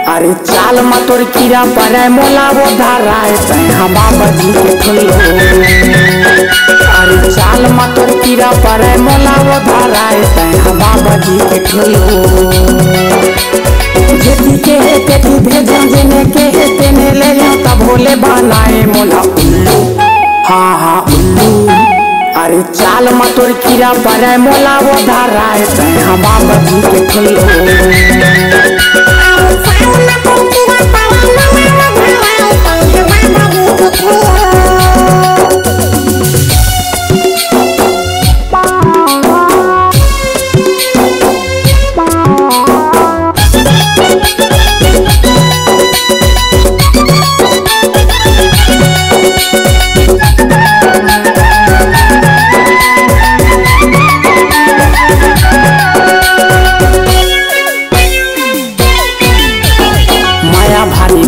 अरे चाल मतोर कीड़ा परे मोला वो धाराए हम बाबा जी के खुल्लो। अरे चाल मतोर कीड़ा परे मोला वो धाराए हम बाबा जी के खुल्लो। जेती के तेती भेजो जेने के तेने ले जाओ तब भोले बनाए मोला उल्लू। हाँ हाँ उल्लू। अरे चाल मतोर कीड़ा परे मोला वो धाराए हम बाबा जी के खुल्लो।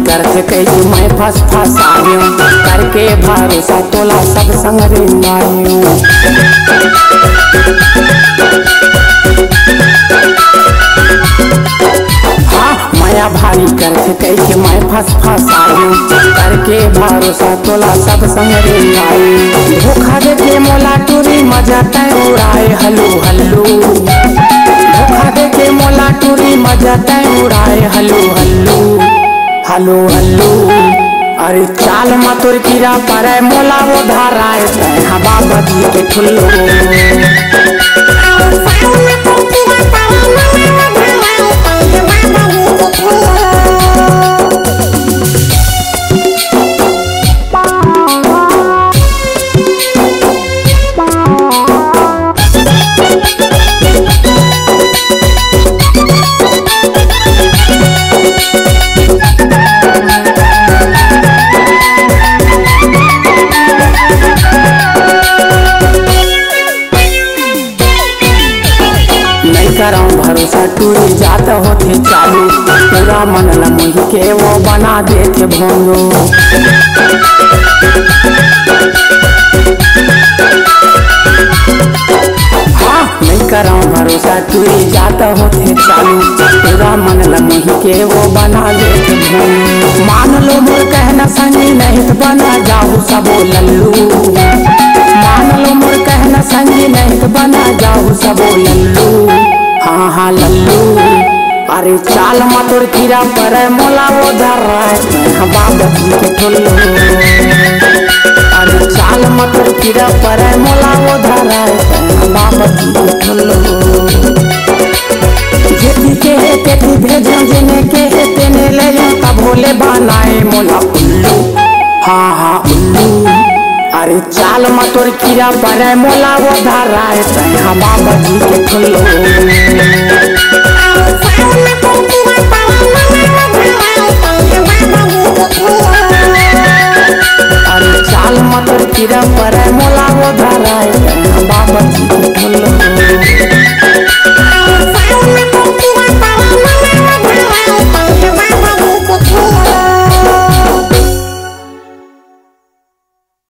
करके कही मैं फसायूं करके भरोसा तोला सब संग रिंगायूं। हाँ माया भारी करके कही मैं फसायूं करके भरोसा तोला सब संग रिंगायूं। धोखा दे के मोला टूरी मजा तय उड़ाए हल्लू हल्लू। धोखा दे के मोला टूरी मजा तय उड़ाए हल्लू हल्लू हल्लू हल्लू। अरे चाल मतोर कीड़ा परे मोला वो धाराए हम बाबा जी के खुल्लो। कराऊं भरोसा टूरी जात होते चालू पूरा मन लमुही के वो बना देते भोंगो। हाँ नहीं कराऊं भरोसा टूरी जात होते चालू पूरा मन लमुही के वो बना देते भोंगो। मान लो मोर कहना संगी नहीं तो बना जाऊं सबो लल्लू। मान लो मोर कहना संगी नहीं तो बना जाऊं सबो लल्लू। हाँ हाँ लल्लू। अरे चाल मतोर कीड़ा परे मोला वो धाराए हम बाबा जी के खुल्लो। अरे चाल मतोर कीड़ा परे मोला वो धाराए हम बाबा जी के खुल्लो। जेती के तेती भेजो जेने के तेने ले जाओ तब भोले बनाए मोला उल्लू। हाँ हाँ उल्लू। अरे चाल मतोर कीड़ा परे मोला वो धाराए हम बाबा जी के खुल्लो। अरे चाल मतोर कीड़ा परे